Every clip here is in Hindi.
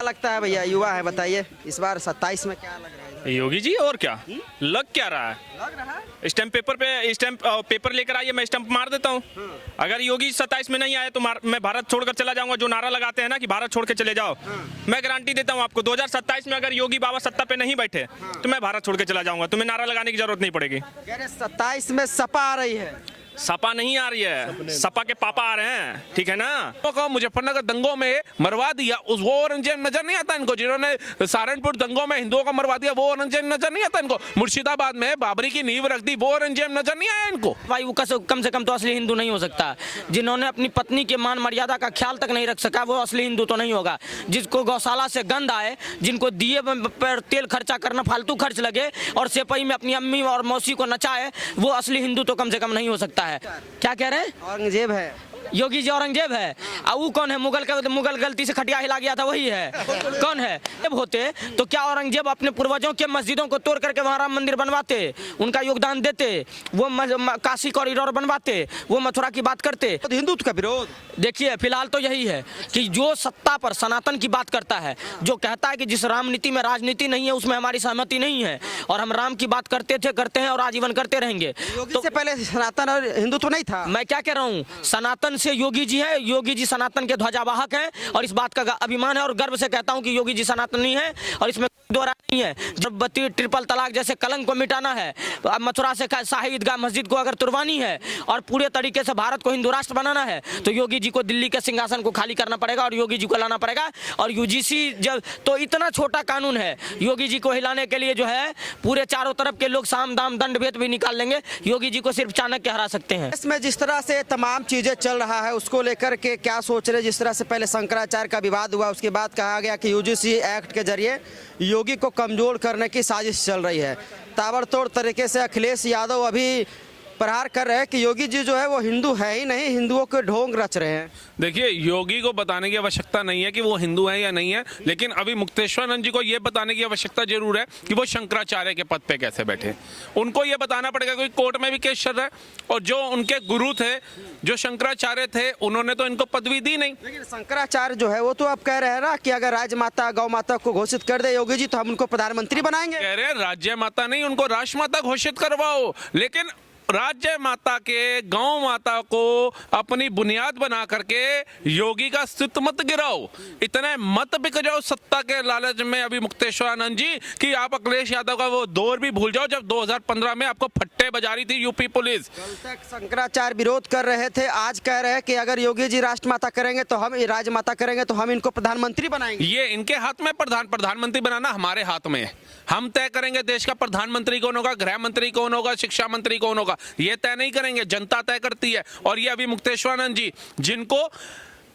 लगता है भैया, युवा है, बताइए इस बार 27 में क्या लग रहा है? योगी जी और क्या लग क्या रहा है? लग रहा है स्टैम्प पेपर पे स्टैम्प पेपर लेकर आइए, मैं स्टैम्प मार देता हूँ। अगर योगी 27 में नहीं आए तो मैं भारत छोड़कर चला जाऊंगा। जो नारा लगाते हैं ना कि भारत छोड़ के चले जाओ, मैं गारंटी देता हूँ आपको 2027 में अगर योगी बाबा सत्ता पे नहीं बैठे तो मैं भारत छोड़ के चला जाऊंगा। तुम्हें नारा लगाने की जरूरत नहीं पड़ेगी। कह रहे 27 में सपा आ रही है। सपा नहीं आ रही है, सपा के पापा आ रहे हैं, ठीक है ना। को मुजफ्फरनगर दंगों में मरवा दिया, उस वो औरंगजेब नजर नहीं आता इनको? जिन्होंने सहारनपुर दंगों में हिंदुओं को मरवा दिया, वो औरंगजेब नजर नहीं आता इनको? मुर्शिदाबाद में बाबरी की नींव रख दी, वो औरंगजेब नजर नहीं आया इनको? भाई वो कम से कम तो असली हिंदू नहीं हो सकता। जिन्होंने अपनी पत्नी के मान मर्यादा का ख्याल तक नहीं रख सका, वो असली हिंदू तो नहीं होगा। जिसको गौशाला से गंध आए, जिनको दिए पर तेल खर्चा करना फालतू खर्च लगे और सेपई में अपनी अम्मी और मौसी को नचाए, वो असली हिंदू तो कम से कम नहीं हो सकता है। क्या कह रहे हैं? औरंगजेब है योगी जी, औरंगजेब है। वो कौन है? मुगल गलती से खटिया हिला गया था, वही है। कौन है? जब होते तो क्या औरंगजेब अपने पूर्वजों के मस्जिदों को तोड़ करके वहां राम मंदिर बनवाते, उनका योगदान देते, वो काशी कॉरिडोर बनवाते, वो मथुरा की बात करते? तो हिंदुत्व का विरोध। देखिए फिलहाल तो यही है कि जो सत्ता पर सनातन की बात करता है, जो कहता है कि जिस रामनीति में राजनीति नहीं है उसमें हमारी सहमति नहीं है और हम राम की बात करते थे, करते हैं और आजीवन करते रहेंगे। योगी से पहले सनातन और हिंदुत्व नहीं था। मैं क्या कह रहा हूँ, सनातन से योगी जी है, योगी जी सनातन के ध्वजावाहक हैं और इस बात का अभिमान है और गर्व से कहता हूँ कि योगी जी सनातनी है और इसमें दो राय नहीं है। जब ट्रिपल तलाक जैसे कलंक को मिटाना है, मथुरा से शाही ईदगाह मस्जिद को अगर तुरवानी है और पूरे तरीके से भारत को हिंदू राष्ट्र बनाना है तो योगी जी को दिल्ली के सिंहासन को खाली करना पड़ेगा और योगी जी को लाना पड़ेगा। और यूजीसी जब तो इतना छोटा कानून है, योगी जी को हिलाने के लिए जो है पूरे चारों तरफ के लोग साम दाम दंड भेद भी निकाल लेंगे, योगी जी को सिर्फ चाणक्य हरा सकते हैं। इसमें जिस तरह से तमाम चीजें चल रहा है उसको लेकर के क्या सोच रहे? जिस तरह से पहले शंकराचार्य का विवाद हुआ, उसके बाद कहा गया कि यूजीसी एक्ट के जरिए योगी को कमजोर करने की साजिश चल रही है। ताबड़तोड़ तरीके से अखिलेश यादव अभी प्रहार कर रहे हैं कि योगी जी जो है वो हिंदू है ही नहीं, हिंदुओं के ढोंग रच रहे हैं। देखिए, योगी को बताने की आवश्यकता नहीं है कि वो हिंदू है या नहीं है, लेकिन अभी मुक्तेश्वरानंद जी को ये बताने की आवश्यकता जरूर है कि वो शंकराचार्य के पद पे कैसे बैठे। उनको ये बताना पड़ेगा, कोई कोर्ट में भी केस चल रहा है और जो उनके गुरु थे, जो शंकराचार्य थे, उन्होंने तो इनको पदवी दी नहीं। लेकिन शंकराचार्य जो है वो तो अब कह रहे हैं ना कि अगर राजमाता गौ माता को घोषित कर दे योगी जी तो हम उनको प्रधानमंत्री बनाएंगे। कह रहे हैं राज्य माता नहीं, उनको राष्ट्रमाता घोषित करवाओ, लेकिन राज्य माता के गौ माता को अपनी बुनियाद बना करके योगी का अस्तित्व मत गिराओ, इतने मत बिक जाओ सत्ता के लालच में अभी मुक्तेश्वरानंद जी कि आप अखिलेश यादव का वो दौर भी भूल जाओ जब 2015 में आपको फट्टे बजा रही थी यूपी पुलिस। कल तक शंकराचार्य विरोध कर रहे थे, आज कह रहे हैं कि अगर योगी जी राष्ट्रमाता करेंगे तो हम राजमाता करेंगे तो हम इनको प्रधानमंत्री बनाएंगे। ये इनके हाथ में, प्रधानमंत्री बनाना हमारे हाथ में है। हम तय करेंगे देश का प्रधानमंत्री कौन होगा, गृह मंत्री कौन होगा, शिक्षा मंत्री कौन होगा, ये तय नहीं करेंगे, जनता तय करती है। और ये अभी मुक्तेश्वरानंद जी जिनको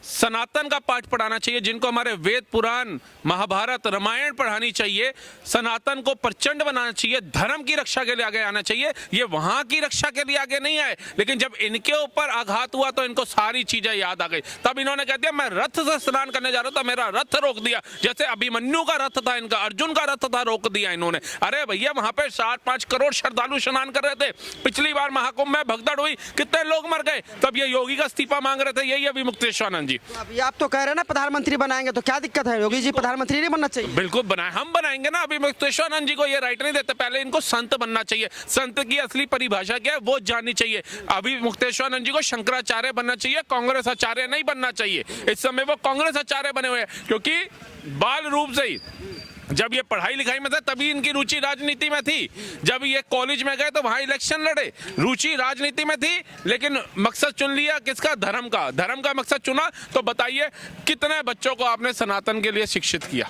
सनातन का पाठ पढ़ाना चाहिए, जिनको हमारे वेद पुराण महाभारत रामायण पढ़ानी चाहिए, सनातन को प्रचंड बनाना चाहिए, धर्म की रक्षा के लिए आगे आना चाहिए, ये वहां की रक्षा के लिए आगे नहीं आए। लेकिन जब इनके ऊपर आघात हुआ तो इनको सारी चीजें याद आ गई। तब इन्होंने कह दिया मैं रथ से स्नान करने जा रहा था, मेरा रथ रोक दिया। जैसे अभिमन्यु का रथ था, इनका अर्जुन का रथ था, रोक दिया इन्होंने। अरे भैया, वहां पे 7-5 करोड़ श्रद्धालु स्नान कर रहे थे। पिछली बार महाकुंभ में भगदड़ हुई, कितने लोग मर गए, तब ये योगी का इस्तीफा मांग रहे थे। यही अभी मुक्तेश्वरानंद जी। अभी आप तो कह रहे हैं ना प्रधानमंत्री बनाएंगे, तो क्या दिक्कत है? योगी जी प्रधानमंत्री नहीं बनना चाहिए? बिल्कुल बनाए, हम बनाएंगे ना। अभी मुक्तेश्वरानंद जी को ये राइट नहीं देते, पहले इनको संत बनना चाहिए। संत की असली परिभाषा क्या है वो जाननी चाहिए। अभी मुक्तेश्वरानंद जी को शंकराचार्य बनना चाहिए, कांग्रेस आचार्य नहीं बनना चाहिए। इस समय वो कांग्रेस आचार्य बने हुए हैं क्योंकि बाल रूप से ही जब ये पढ़ाई लिखाई में था तभी इनकी रुचि राजनीति में थी। जब ये कॉलेज में गए तो वहां इलेक्शन लड़े, रुचि राजनीति में थी, लेकिन मकसद चुन लिया किसका? धर्म का। धर्म का मकसद चुना तो बताइए कितने बच्चों को आपने सनातन के लिए शिक्षित किया?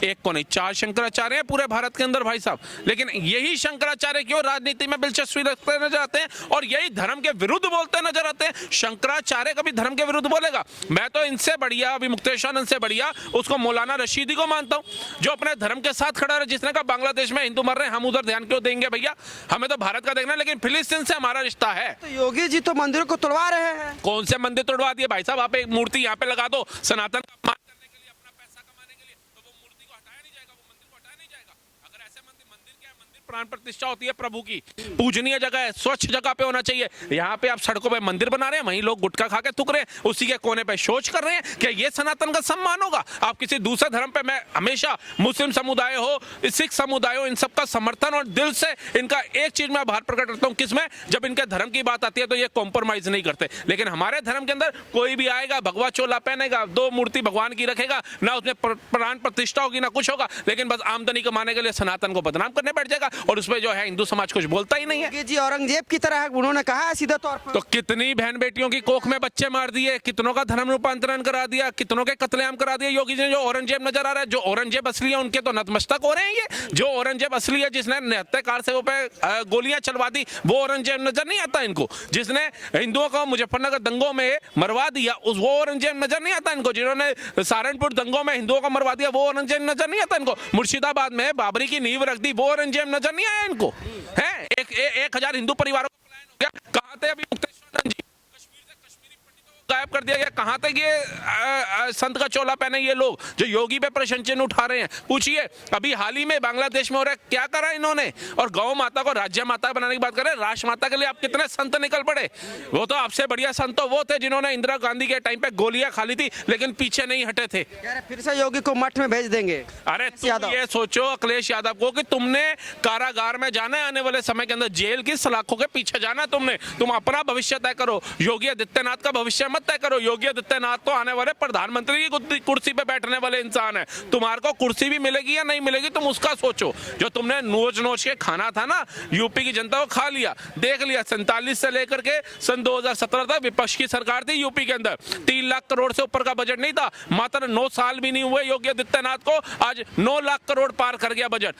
एक को नहीं, 4 शंकराचार्य हैं पूरे भारत के अंदर भाई साहब। लेकिन यही शंकराचार्य क्यों राजनीति में दिलचस्पी रखते नजर आते हैं और यही धर्म के विरुद्ध बोलते नजर आते हैं? शंकराचार्य कभी धर्म के विरुद्ध बोलेगा? मैं तो इनसे बढ़िया, अभी मुक्तेश्वरानंद से बढ़िया उसको मौलाना रशीदी को मानता हूं, जो अपने धर्म के साथ खड़ा है, जिसने कहा बांग्लादेश में हिंदू मर रहे हैं, हम उधर ध्यान क्यों देंगे भैया, हमें तो भारत का देखना है, लेकिन फिलिस्तीन से हमारा रिश्ता है। तो योगी जी तो मंदिरों को तोड़वा रहे हैं। कौन से मंदिर तोड़वा दिए भाई साहब? आप एक मूर्ति यहाँ पे लगा दो, सनातन का अपमान करने के लिए, अपना पैसा कमाने के लिए, तो वो मूर्ति को हटाया नहीं जाएगा, वो मंदिर को हटाया नहीं जाएगा। अगर ऐसे मंदिर क्या है, मंदिर प्राण प्रतिष्ठा होती है प्रभु की, पूजनीय जगह है, स्वच्छ जगह पे होना चाहिए। यहाँ पे आप सड़कों पे मंदिर बना रहे हैं, वहीं लोग गुटखा खा के थूक रहे हैं, उसी के कोने पे शौच कर रहे हैं। क्या ये सनातन का सम्मान होगा? आप किसी दूसरे धर्म पे, मैं हमेशा मुस्लिम समुदाय हो, सिख समुदाय हो, इन सबका समर्थन और दिल से इनका एक चीज में आभार प्रकट करता हूँ, किसमें? जब इनके धर्म की बात आती है तो ये कॉम्प्रोमाइज नहीं करते। लेकिन हमारे धर्म के अंदर कोई भी आएगा, भगवा चोला पहनेगा, 2 मूर्ति भगवान की रखेगा, ना उसमें प्राण प्रतिष्ठा होगी ना कुछ होगा, लेकिन बस आमदनी कमाने के लिए सनातन को बदनाम करने बैठ जाएगा। और उसमें जो है हिंदू समाज कुछ बोलता ही नहीं है। योगी जी औरंगजेब की तरह है, उन्होंने कहा है सीधे तौर पर। तो कितनी बहन बेटियों की कोख में बच्चे मार दिए, कितनों का धर्म रूपांतरण करा दिया, कितनों के कत्लेआम करा दिए योगी जी। जो औरंगजेब नजर आ रहा है, जो औरंगजेब असली है, उनके तो नतमस्तक हो रहे हैं ये। जो औरंगजेब असली है, जिसने 79 कार से पे गोलियां चलवा दी, वो औरंगजेब नजर नहीं आता इनको। जिसने हिंदुओं को मुजफ्फरनगर दंगों में मरवा दिया, उस वो औरंगजेब नजर नहीं आता इनको। जिन्होंने सहारनपुर दंगों में हिंदुओं को मरवा दिया, वो औरंगजेब नजर नहीं आता इनको। मुर्शिदाबाद में बाबरी की नींव रख दी, वो औरंगजेब नजर नहीं आया इनको। है 1000 हिंदू परिवारों का पलायन हो गया। कहां थे अभी मुक्तेश्वर जी? कश्मीर से कश्मीरी पंडितों को गायब कर दिया गया। कहां तक ये संत का चोला पहने ये लोग जो योगी पे प्रश्न चिन्ह उठा रहे हैं? पूछिए, अभी हाल ही में बांग्लादेश में हो रहा है, क्या करा इन्होंने? और गौ माता को राज्य माता बनाने की बात करें, राष्ट्र माता के लिए आप कितने संत निकल पड़े। वो तो आपसे बढ़िया संत तो वो थे जिन्होंने इंदिरा गांधी के टाइम पे गोलियां खा ली थी, लेकिन पीछे नहीं हटे थे। कह रहे फिर से योगी को मठ में भेज देंगे। अरे तुम ये सोचो अखिलेश यादव को कि तुमने कारागार में जाना है, आने वाले समय के अंदर जेल की सलाखों के पीछे जाना है तुमने। तुम अपना भविष्य तय करो, योगी आदित्यनाथ का भविष्य मत तय करो। योगी आदित्यनाथ तो आने वाले प्रधानमंत्री की कुर्सी पे बैठने वाले इंसान है। तुम्हारे को कुर्सी भी मिलेगी या नहीं मिलेगी, तुम उसका सोचो। जो तुमने नोच नोच के खाना था ना, यूपी की जनता को खा लिया, देख लिया। 47 से लेकर के सन 2017 तक विपक्ष की सरकार थी यूपी के अंदर, 3 लाख करोड़ से ऊपर का बजट नहीं था। मात्र 9 साल भी नहीं हुए योगी आदित्यनाथ को, आज 9 लाख करोड़ पार कर गया बजट।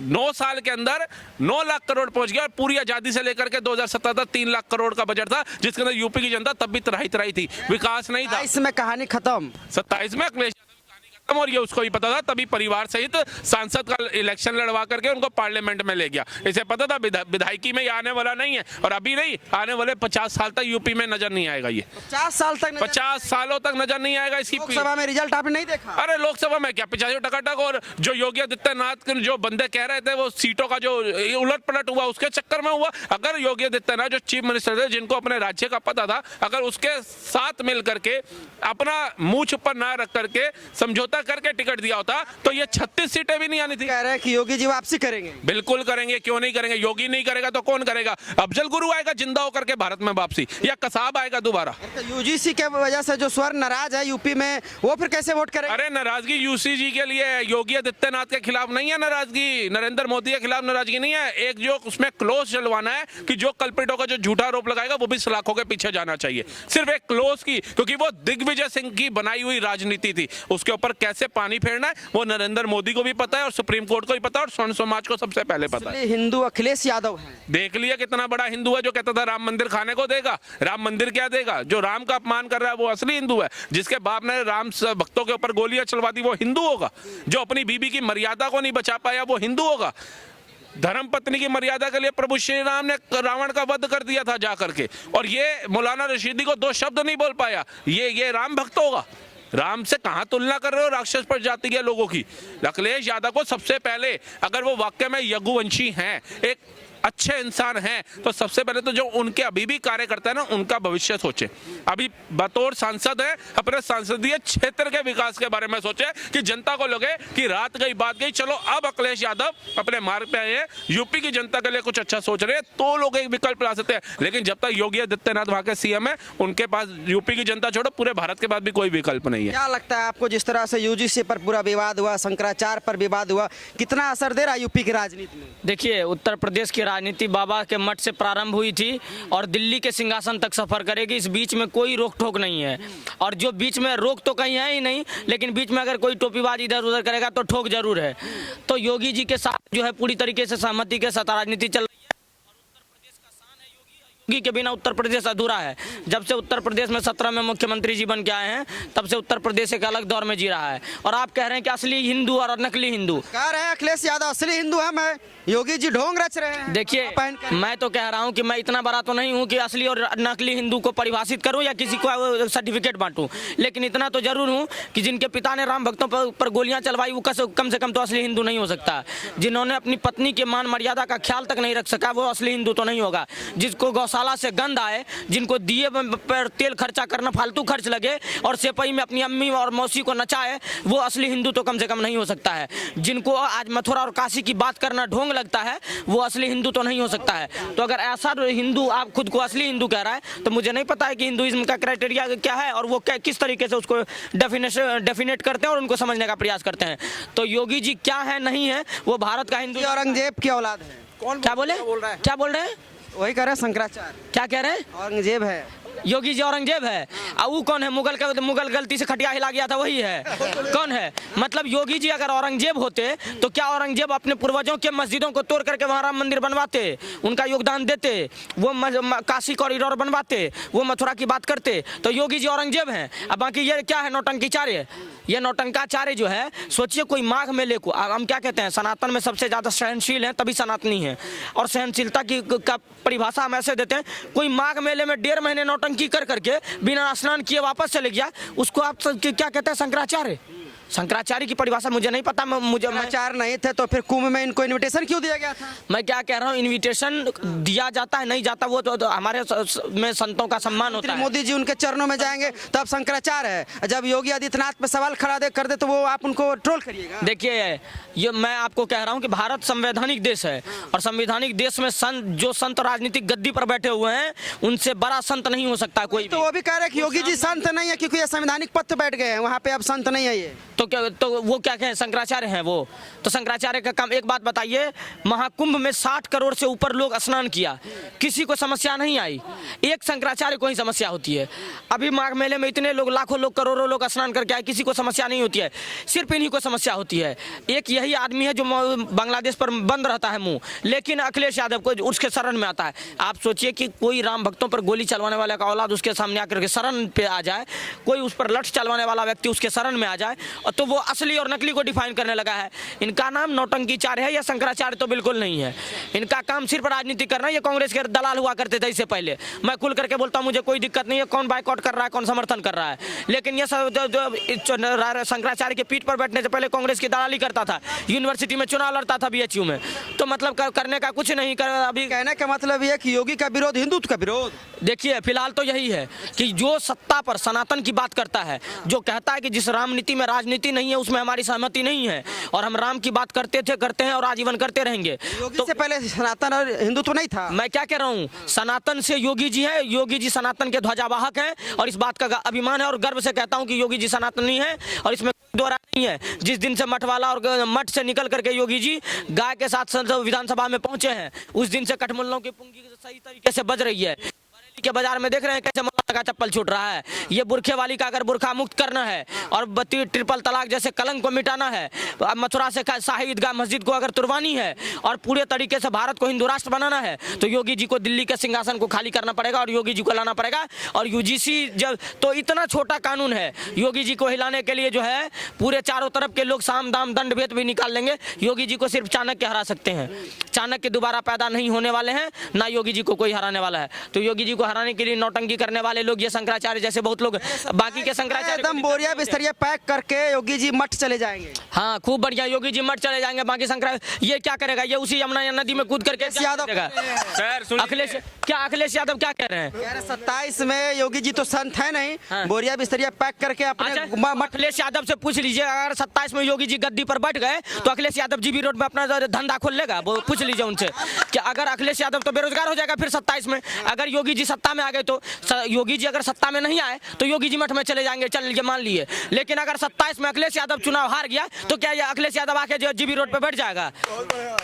9 साल के अंदर 9 लाख करोड़ पहुंच गया। पूरी आजादी से लेकर के 2017 तक 3 लाख करोड़ का बजट था, जिसके अंदर यूपी की जनता तब भी त्राही थी, विकास नहीं था। इसमें कहानी खत्म। 27 में अखिलेश और ये उसको ही पता था, तभी परिवार सहित सांसद का इलेक्शन लड़वा करके उनको पार्लियामेंट में ले गया। इसे पता था विधायकी में ये आने वाला नहीं है, और अभी नहीं, आने वाले 50 साल तक यूपी में नजर नहीं आएगा। ये 50 साल तक 50 सालों तक नजर नहीं आएगा। इसकी लोकसभा में रिजल्ट आपने नहीं देखा? अरे लोकसभा में क्या 85 टकाटक, और जो योगी आदित्यनाथ के जो बंदे कह रहे थे वो सीटों का जो उलट पलट हुआ उसके चक्कर में हुआ। अगर योगी आदित्यनाथ जो चीफ मिनिस्टर थे, जिनको अपने राज्य का पता था, अगर उसके साथ मिल करके अपना मुंह छुपा ना रख करके समझौता करके टिकट दिया होता, तो ये 36 सीटें भी नहीं आनी थी। कह रहे हैं कि योगी जी वापसी करेंगे। बिल्कुल करेंगे, क्यों नहीं करेंगे। योगी नहीं करेगा तो कौन करेगा? अफजल गुरु आएगा जिंदा होकर के भारत में वापसी, या कसाब आएगा दोबारा? तो यूजीसी के वजह से जो स्वर नाराज है यूपी में, वो फिर कैसे वोट करेंगे? अरे नाराजगी यूसीजी के लिए, योगी आदित्यनाथ के खिलाफ नहीं है नाराजगी, नरेंद्र मोदी के खिलाफ नाराजगी नहीं है। एक जो उसमें क्लोज चलवाना है कि जो कल्पिटों का जो झूठा आरोप लगाएगा वो भी सलाखों के पीछे जाना चाहिए, सिर्फ एक क्लोज की, क्योंकि वो दिग्विजय सिंह की बनाई हुई राजनीति थी। उसके ऊपर कैसे पानी फेरना है वो नरेंद्र मोदी को भी पता है, और सुप्रीम कोर्ट को भी पता है, और स्वर्ण समाज को सबसे पहले पता है। हिंदू अखिलेश यादव है। देख लिया कितना बड़ा हिंदू है, जो कहता था राम मंदिर खाने को देगा। राम मंदिर क्या देगा? जो राम का अपमान कर रहा है वो असली हिंदू है। जिसके बाप ने राम भक्तों के ऊपर गोलियां चलवा दी वो हिंदू होगा। जो अपनी बीबी की मर्यादा को नहीं बचा पाया वो हिंदू होगा। धर्म पत्नी की मर्यादा के लिए प्रभु श्री राम ने रावण का वध कर दिया था जाकर के, और ये मौलाना रशीदी को 2 शब्द नहीं बोल पाया। ये राम भक्त होगा? राम से कहां तुलना कर रहे हो राक्षस प्रजाति के लोगों की? अखिलेश यादव को सबसे पहले, अगर वो वाकई में यज्ञवंशी हैं, एक अच्छे इंसान हैं, तो सबसे पहले तो जो उनके अभी भी कार्य करते हैं ना, उनका भविष्य सोचे। अभी बतौर सांसद है, अपने संसदीय क्षेत्र के विकास के बारे में सोचे, कि जनता को लगे कि रात गई बात गई, चलो अब अखिलेश यादव अपने मार्ग पे आए हैं, यूपी की जनता के लिए कुछ अच्छा सोच रहे हैं, तो लोग एक विकल्प ला सकते हैं। लेकिन जब तक योगी आदित्यनाथ वहां के सीएम है, उनके पास यूपी की जनता छोड़ो पूरे भारत के पास भी कोई विकल्प नहीं है। क्या लगता है आपको, जिस तरह से यूजीसी पर पूरा विवाद हुआ, शंकराचार्य पर विवाद हुआ, कितना असर दे रहा है यूपी की राजनीति में? देखिए, उत्तर प्रदेश की राजनीति बाबा के मठ से प्रारंभ हुई थी और दिल्ली के सिंहासन तक सफर करेगी। इस बीच में कोई रोक टोक नहीं है, और जो बीच में रोक तो कहीं है ही नहीं, लेकिन बीच में अगर कोई टोपीबाज इधर उधर करेगा तो ठोक जरूर है। तो योगी जी के साथ जो है पूरी तरीके से सहमति के साथ राजनीति चल रही है, और उत्तर प्रदेश का शान है योगी योगी के बिना उत्तर प्रदेश अधूरा है। जब से उत्तर प्रदेश में 17 में मुख्यमंत्री जी बन के आए हैं, तब से उत्तर प्रदेश एक अलग दौर में जी रहा है। और आप कह रहे हैं कि असली हिंदू और नकली हिंदू। कह रहे हैं अखिलेश यादव असली हिंदू हम है, योगी जी ढोंग रच रहे हैं। देखिए, मैं तो कह रहा हूं कि मैं इतना बड़ा तो नहीं हूं कि असली और नकली हिंदू को परिभाषित करूं या किसी को सर्टिफिकेट बांटूं, लेकिन इतना तो जरूर हूं कि जिनके पिता ने राम भक्तों पर गोलियां चलवाई वो कम से कम तो असली हिंदू नहीं हो सकता। जिन्होंने अपनी पत्नी के मान मर्यादा का ख्याल तक नहीं रख सका वो असली हिंदू तो नहीं होगा। जिसको गौशाला से गंध आए, जिनको दिए पर तेल खर्चा करना फालतू खर्च लगे और सेपई में अपनी अम्मी और मौसी को नचाए, वो असली हिंदू तो कम से कम नहीं हो सकता है। जिनको आज मथुरा और काशी की बात करना ढोंग लगता है, वो असली हिंदू तो नहीं हो सकता है। तो अगर ऐसा हिंदू आप खुद को असली हिंदू कह रहा है, तो मुझे नहीं पता है कि हिंदुइज्म का क्राइटेरिया क्या है और वो किस तरीके से उसको डेफिनेट करते हैं और उनको समझने का प्रयास करते हैं। तो योगी जी क्या है नहीं है, वो भारत का हिंदू। औरंगजेब की औलाद है। कौन क्या बोले? क्या बोल रहे हैं? वही कह रहे हैं शंकराचार्य। क्या कह रहे हैं? औरंगजेब है। योगी जी औरंगजेब है। वो कौन है? मुगल गलती से खटिया हिला गया था, वही है। कौन है? मतलब योगी जी अगर औरंगजेब होते तो क्या औरंगजेब अपने पूर्वजों के मस्जिदों को तोड़ करके वहां राम मंदिर बनवाते, उनका योगदान देते, वो काशी कॉरिडोर बनवाते, वो मथुरा की बात करते? तो योगी जी औरंगजेब हैं। अब बाकी ये क्या है? नौटंकीचार्य। ये नौटंकाचार्य जो है, सोचिए कोई माघ मेले को, हम क्या कहते हैं, सनातन में सबसे ज्यादा सहनशील है तभी सनातनी है। और सहनशीलता की परिभाषा हम ऐसे देते हैं, कोई माघ मेले में 1.5 महीने नौटंकी कर करके बिना स्नान किए वापस चले गया, उसको आप क्या कहते हैं? शंकराचार्य। शंकराचार्य की परिभाषा मुझे नहीं पता। मुझे आचार नहीं थे तो फिर कुंभ में इनको इनविटेशन क्यों दिया गया था? मैं क्या कह रहा हूँ, इनविटेशन दिया जाता है नहीं जाता वो तो हमारे में संतों का सम्मान होता है। मोदी जी उनके चरणों में जाएंगे तब शंकराचार्य है। जब योगी आदित्यनाथ पे सवाल खड़ा कर दे तो वो आप उनको ट्रोल करिएगा। देखिए, ये मैं आपको कह रहा हूँ कि भारत संवैधानिक देश है और संवैधानिक देश में जो संत राजनीतिक गद्दी पर बैठे हुए हैं, उनसे बड़ा संत नहीं हो सकता कोई। तो वो भी कह रहे हैं कि योगी जी संत नहीं है क्योंकि ये संवैधानिक पद पे बैठ गए हैं, वहाँ पे अब संत नहीं है ये। तो वो क्या कहें? शंकराचार्य हैं वो। तो शंकराचार्य का काम, एक बात बताइए, महाकुंभ में 60 करोड़ से ऊपर लोग स्नान किया, किसी को समस्या नहीं आई। एक शंकराचार्य को ही समस्या होती है। अभी माघ मेले में इतने लोग, लाखों लोग, करोड़ों लोग स्नान करके आए, किसी को समस्या नहीं होती है, सिर्फ इन्हीं को समस्या होती है। एक यही आदमी है जो बांग्लादेश पर बंद रहता है मुंह, लेकिन अखिलेश यादव को उसके शरण में आता है। आप सोचिए कि कोई राम भक्तों पर गोली चलवाने वाले का औलाद उसके सामने आकर के शरण पे आ जाए, कोई उस पर लठ चलवाने वाला व्यक्ति उसके शरण में आ जाए, और तो वो असली और नकली को डिफाइन करने लगा है। इनका नाम नौटंकीचार्य है या शंकराचार्य तो बिल्कुल नहीं है। इनका काम सिर्फ राजनीति करना। ये कांग्रेस के दलाल हुआ करते थे इससे पहले। मैं खुल करके बोलता हूं, मुझे कोई दिक्कत नहीं है कौन बाइकआउट कर रहा है, कौन समर्थन कर रहा है, लेकिन ये शंकराचार्य के पीठ पर बैठने से पहले कांग्रेस की दलाली करता था, यूनिवर्सिटी में चुनाव लड़ता था BHU में। तो मतलब करने का कुछ नहीं कर। अभी कहने का मतलब ये कि योगी का विरोध हिंदुत्व का विरोध। देखिए, फिलहाल तो यही है कि जो सत्ता पर सनातन की बात करता है, जो कहता है कि जिस राम नीति में राजनीति नहीं है उसमें हमारी सहमति नहीं है और हम राम की बात करते थे, करते हैं और आजीवन करते रहेंगे। तो से पहले सनातन और हिंदुत्व नहीं था। मैं क्या कह रहा हूँ, सनातन से योगी जी है, योगी जी सनातन के ध्वजावाहक हैं और इस बात का अभिमान है और गर्व से कहता हूँ कि योगी जी सनातनी है और इसमें दो राय नहीं है। जिस दिन से मठ वाला और मठ से निकल करके योगी जी गाय के साथ विधानसभा में पहुंचे हैं, उस दिन से कठमुल्लों की पुंगी सही तरीके से बज रही है। के बाजार में देख रहे हैं कैसे मौलाना का चप्पल छूट रहा है। ये बुरखे वाली का अगर बुरखा मुक्त करना है और ट्रिपल तलाक जैसे कलंक को मिटाना है, मथुरा से शाही ईदगाह मस्जिद को अगर तुरवानी है और पूरे तरीके से भारत को हिंदू राष्ट्र बनाना है, तो योगी जी को दिल्ली के सिंहासन को खाली करना पड़ेगा और योगी जी को लाना पड़ेगा। और UGC जब तो इतना छोटा कानून है, योगी जी को हिलाने के लिए जो है पूरे चारों तरफ के लोग साम दाम दंड भेद भी निकाल लेंगे। योगी जी को सिर्फ चाणक्य हरा सकते हैं। चाणक्य दोबारा पैदा नहीं होने वाले हैं, ना योगी जी को कोई हराने वाला है। तो योगी जी को हराने के लिए नौटंकी करने वाले लोग, ये शंकराचार्य जैसे बहुत लोग, बाकी के शंकराचार्य एकदम बोरिया बिस्तरिया पैक करके योगी जी मठ चले जाएंगे। हाँ, खूब बढ़िया, योगी जी मठ चले जाएंगे। बाकी शंकराचार्य ये क्या करेगा? ये उसी यमुना नदी में कूद करके अखिलेश यादव क्या कह रहे हैं? 27 में योगी जी तो संत है नहीं। हाँ। बोरिया बिस्तरिया पैक करके अपने अखिलेश यादव से पूछ लीजिए, अगर 27 में योगी जी गद्दी पर बैठ गए तो अखिलेश यादव जीबी रोड में अपना धंधा खोल लेगा? वो पूछ लीजिए उनसे कि अगर अखिलेश यादव तो बेरोजगार हो जाएगा फिर 27 में। अगर योगी जी सत्ता में आ गए तो योगी जी अगर सत्ता में नहीं आए तो योगी जी मठ में चले जाएंगे, चल ये मान लिए। लेकिन अगर 27 में अखिलेश यादव चुनाव हार गया तो क्या ये अखिलेश यादव आके जो जीबी रोड पे बैठ जाएगा?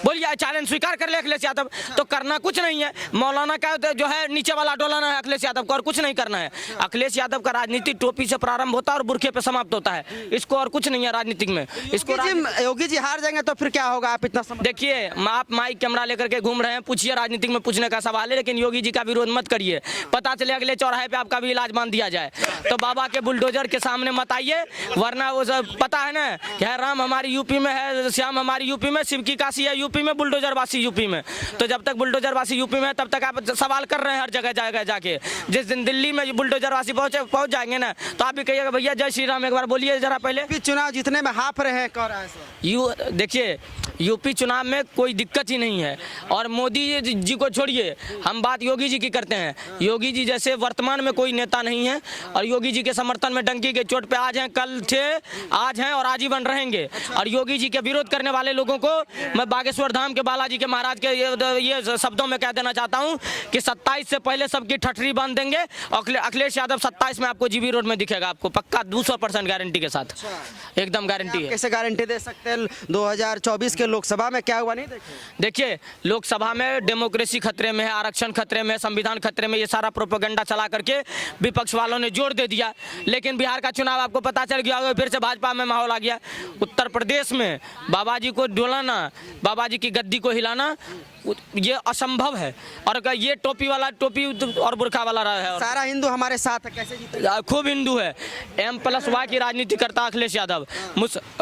बोलिए, चैलेंज स्वीकार कर ले अखिलेश यादव। तो करना कुछ नहीं है, मौलाना का जो है नीचे वाला डोलाना है अखिलेश यादव को, और कुछ नहीं करना है। अखिलेश यादव का राजनीति टोपी से प्रारंभ होता है और बुरखे पे समाप्त होता है, इसको और कुछ नहीं है राजनीतिक में। इसको योगी जी हार जाएंगे तो फिर क्या होगा? आप इतना देखिए, आप माइक कैमरा लेकर के घूम रहे हैं, पूछिए, राजनीतिक में पूछने का सवाल है, लेकिन योगी जी का विरोध मत करिए। पता चले अगले चौराहे पे आपका भी इलाज मान दिया जाए तो बाबा के बुलडोजर के सामने मत आइए, वरना वो सब पता है ना कि है राम हमारी यूपी में है, श्याम हमारी यूपी में, शिव की काशी है यूपी में, बुलडोजरवासी यूपी में। तो जब तक बुलडोजरवासी यूपी में है तब तक आप सवाल कर रहे हैं हर जगह जगह जाके। जिस दिन दिल्ली में बुलडोजरवासी पहुंच जाएंगे ना तो आप भी कहिएगा भैया जय श्री राम एक बार बोलिए जरा पहले। चुनाव जीतने में हाफ रहे हैं, कह रहा है देखिए, यूपी चुनाव में कोई दिक्कत ही नहीं है। और मोदी जी को छोड़िए, हम बात योगी जी की करते हैं। योगी जी जैसे वर्तमान में कोई नेता नहीं है, और योगी जी के समर्थन में डंकी के चोट पे आज हैं, कल थे, आज हैं और आजीवन रहेंगे। और योगी जी के विरोध करने वाले लोगों को मैं बागेश्वर धाम के बालाजी के महाराज के ये शब्दों में कह देना चाहता हूँ कि 27 से पहले सबकी ठठरी बांध देंगे। अखिलेश यादव 27 में आपको जीबी रोड में दिखेगा, आपको पक्का 200% गारंटी के साथ, एकदम गारंटी है। कैसे गारंटी दे सकते हैं? 2024 के लोकसभा में क्या हुआ नहीं देखे? देखिए, लोकसभा में डेमोक्रेसी खतरे में है, आरक्षण खतरे में है, संविधान खतरे में, ये सारा प्रोपेगेंडा चला करके विपक्ष वालों ने जोर दे दिया। लेकिन बिहार का चुनाव आपको पता चल गया, फिर से भाजपा में माहौल आ गया। उत्तर प्रदेश में बाबा जी को डोलाना, बाबा जी की गद्दी को हिलाना ये असंभव है। और ये टोपी और बुरखा वाला रहा है, सारा हिंदू हमारे साथ है, कैसे जीतेगा? खूब हिंदू है। M+Y की राजनीति करता अखिलेश यादव,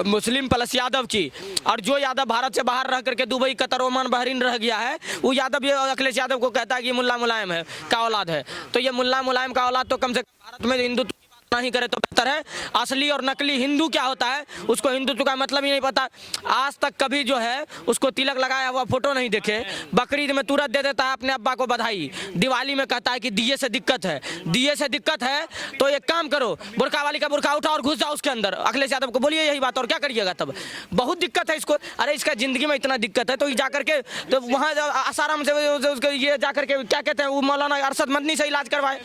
मुस्लिम प्लस यादव की। और जो यादव भारत से बाहर रह करके दुबई, कतर, ओमान, बहरीन रह गया है, वो यादव ये अखिलेश यादव को कहता है कि मुल्ला मुलायम है का औलाद है। तो ये मुल्ला मुलायम का औलाद तो कम से कम भारत में हिंदुत्व नहीं करे तो बेहतर है। असली और नकली हिंदू क्या होता है उसको हिंदुत्व का मतलब ही नहीं पता। आज तक कभी जो है उसको तिलक लगाया हुआ फोटो नहीं देखे। बकरीद में तुरंत दे देता है अपने अब्बा को बधाई, दिवाली में कहता है कि दिए से दिक्कत है। दिए से दिक्कत है तो एक काम करो, बुरखा वाली का बुरखा उठा और घुस जाओ उसके अंदर। अखिलेश यादव को बोलिए यही बात, और क्या करिएगा तब? बहुत दिक्कत है इसको। अरे इसका जिंदगी में इतना दिक्कत है तो जाकर के तो वहाँ आसाराम से ये जाकर के क्या कहते हैं वो मौलाना अरशद मदनी से इलाज करवाए।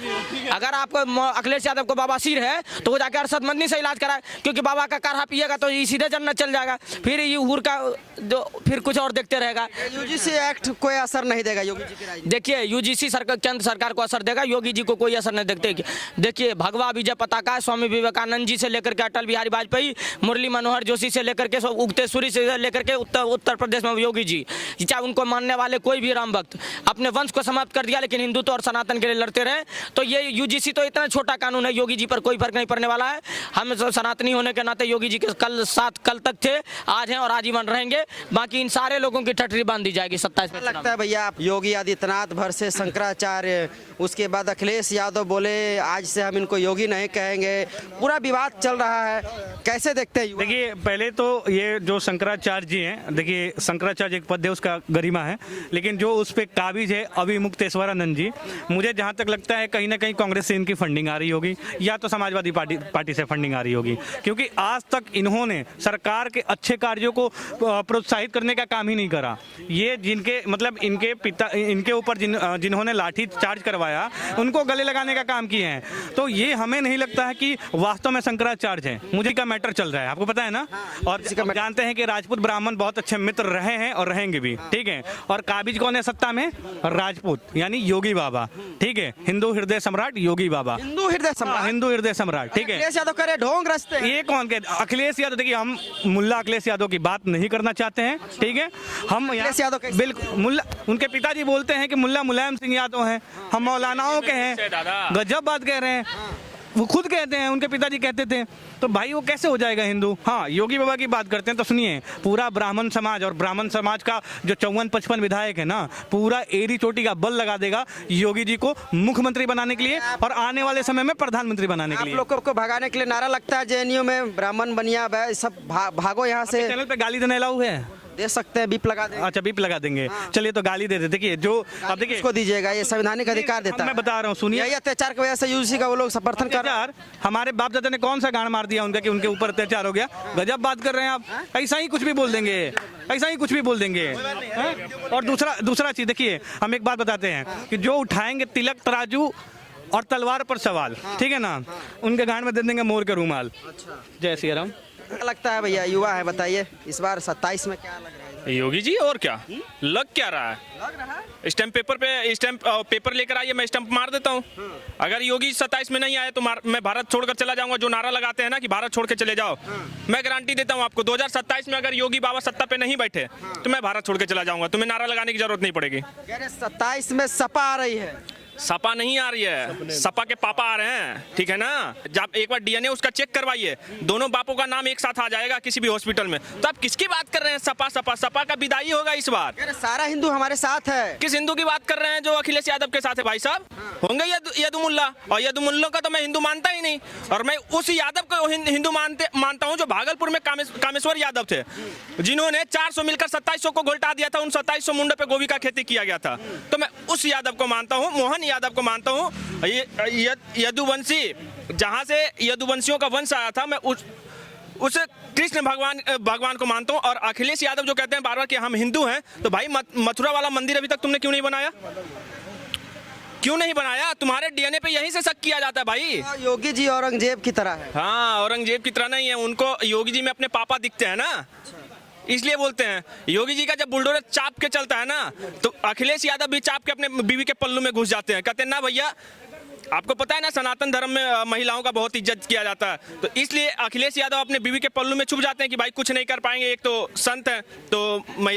अगर आपको अखिलेश यादव को बवासीर है तो वो जाकर अरशद मदनी से इलाज कराए, क्योंकि बाबा का काढ़ा पिएगा तो ये सीधे जन्नत चल जाएगा। फिर ये हुर का जो फिर कुछ और देखते रहेगा। यूजीसी एक्ट कोई असर नहीं देगा योगी जी की राजनीति? देखिए, यूजीसी सरकार, केंद्र सरकार को असर देगा, योगी जी को कोई असर नहीं देखते। देखिए, भगवा विजय पताका स्वामी विवेकानंद जी से लेकर के अटल बिहारी वाजपेयी, मुरली मनोहर जोशी से लेकर के उगते सूर्य से लेकर के उत्तर प्रदेश में योगी जी, चाहे उनको मानने वाले कोई भी राम भक्त अपने वंश को समाप्त कर दिया, लेकिन हिंदुत्व और सनातन के लिए लड़ते रहे। तो ये यूजीसी तो इतना छोटा कानून है, योगी जी पर कोई फर्क नहीं पड़ने वाला है। हम सनातनी होने के नाते योगी जी के कल तक थे, आज हैं और आजीवन रहेंगे। बाकी इन सारे लोगों की ठठरी बांध दी जाएगी 27 में। लगता है भैया योगी आदित्यनाथ भर से शंकराचार्य, उसके बाद अखिलेश यादव बोले आज से हम इनको योगी नहीं कहेंगे, पूरा विवाद चल रहा है, कैसे देखते हैं? देखिए, पहले तो ये जो शंकराचार्य जी हैं, देखिए शंकराचार्य एक पद है, उसका गरिमा है, लेकिन जो उस पर काबिज है अभिमुक्तेश्वरानंद जी, मुझे जहाँ तक लगता है कहीं ना कहीं कांग्रेस से इनकी फंडिंग आ रही होगी या तो समाजवादी पार्टी से फंडिंग आ रही होगी, क्योंकि आज तक इन्होंने सरकार के अच्छे कार्यों को प्रोत्साहित करने का काम ही नहीं करा। ये जिनके मतलब इनके पिता, इनके ऊपर जिन्होंने लाठी चार्ज करवाया उनको गले लगाने का काम किए हैं। तो ये हमें नहीं लगता है कि वास्तव में शंकराचार्य है। मुझे का मैटर चल रहा है, आपको पता है ना। और जानते हैं कि राजपूत ब्राह्मण बहुत अच्छे मित्र रहे हैं और रहेंगे भी, ठीक है। और काबिज कौन है सत्ता में? राजपूत, यानी योगी बाबा, ठीक है। हिंदू हृदय सम्राट योगी बाबा, हिंदू हृदय सम्राट, ठीक है। अखिलेश यादव करे ढोंग रस्ते, ये कौन कहते? अखिलेश यादव, देखिए हम मुल्ला अखिलेश यादव की बात नहीं करना चाहते हैं, ठीक है। हम अखिलेश यादव कैसे? बिल्कुल मुल्ला, उनके पिताजी बोलते हैं कि मुल्ला मुलायम सिंह यादव हैं, हम मौलानाओं के हैं। गजब बात कह रहे हैं, वो खुद कहते हैं, उनके पिताजी कहते थे। तो भाई वो कैसे हो जाएगा हिंदू? हाँ, योगी बाबा की बात करते हैं तो सुनिए, पूरा ब्राह्मण समाज और ब्राह्मण समाज का जो 54-55 विधायक है ना, पूरा एड़ी चोटी का बल लगा देगा योगी जी को मुख्यमंत्री बनाने के लिए और आने वाले समय में प्रधानमंत्री बनाने के लिए। आप लोगों को भगाने के लिए नारा लगता है जेएनयू में, ब्राह्मण बनिया सब भागो यहाँ से। चैनल पे गाली देने अलाउ है? दे सकते हैं, बीप लगा देंगे। अच्छा, बीप लगा देंगे, चलिए तो गाली दे देते। देखिए जो अब देखिए इसको दीजिएगा, ये संवैधानिक अधिकार देता है। मैं बता रहा हूँ, सुनिए। यही अत्याचार की वजह से यूजीसी का वो लोग समर्थन कर रहे हैं। हमारे बाप दादा ने कौन सा गाड़ मार दिया उनका कि उनके ऊपर अत्याचार हो गया। गजब बात कर रहे हैं आप, ऐसा ही कुछ भी बोल देंगे, ऐसा ही कुछ भी बोल देंगे। और दूसरा चीज देखिए, हम एक बात बताते हैं कि जो उठाएंगे तिलक तराजू और तलवार पर सवाल, ठीक है ना, उनके गांड में दे देंगे मोर के रूमाल। जय श्री राम। क्या लगता है भैया, युवा है, बताइए इस बार 27 में क्या लग रहा है? योगी जी और क्या लग क्या रहा है? लग रहा है स्टैम्प पेपर लेकर आइए, मैं स्टैम्प मार देता हूँ। अगर योगी 27 में नहीं आए तो मैं भारत छोड़कर चला जाऊंगा। जो नारा लगाते हैं ना कि भारत छोड़ के चले जाओ, मैं गारंटी देता हूँ आपको 2027 में अगर योगी बाबा सत्ता पे नहीं बैठे तो मैं भारत छोड़ के चला जाऊंगा। तुम्हें नारा लगाने की जरूरत नहीं पड़ेगी। 27 में सपा आ रही है। सपा नहीं आ रही है, सपा के पापा आ रहे हैं, ठीक है ना। जब एक बार डीएनए उसका चेक करवाइए, दोनों बापों का नाम एक साथ आ जाएगा किसी भी हॉस्पिटल में। तो आप किसकी बात कर रहे हैं? सपा सपा सपा का विदाई होगा इस बार। अरे सारा हिंदू हमारे साथ है। किस हिंदू की बात कर रहे हैं जो अखिलेश यादव के साथ है भाई साहब? होंगे यदुमुल्ला, और यदुमुल्ला का तो मैं हिंदू मानता ही नहीं। और मैं उस यादव को हिंदू मानता हूं जो भागलपुर में कामेश्वर यादव थे, जिन्होंने 400 मिलकर 2700 को घोलटा दिया था। उन 2700 मुंडे पे गोभी का खेती किया गया था। तो मैं उस यादव को मानता हूँ, मोहन यादव को मानता हूँ। यदुवंशी, जहां से यदुवंशियों का वंश आया था, मैं उस कृष्ण भगवान को मानता हूँ। और अखिलेश यादव जो कहते हैं बार बार कि हम हिंदू हैं, तो भाई मथुरा वाला मंदिर अभी तक तुमने क्यों नहीं बनाया? क्यों नहीं बनाया? तुम्हारे डीएनए पे यहीं से शक किया जाता है भाई। योगी जी औरंगजेब की तरह है। हाँ, औरंगजेब की तरह नहीं है। उनको योगी जी में अपने पापा दिखते हैं ना, इसलिए बोलते हैं। योगी जी का जब बुलडोजर चाप के चलता है ना, तो अखिलेश यादव भी चाप के अपने बीवी के पल्लू में घुस जाते हैं। कहते हैं ना भैया, आपको पता है ना सनातन धर्म में महिलाओं का बहुत इज्जत किया जाता है, तो इसलिए अखिलेश यादव अपने बीवी के पल्लू में छुप जाते हैं कि भाई कुछ नहीं कर पाएंगे। एक तो संत है, तो महिला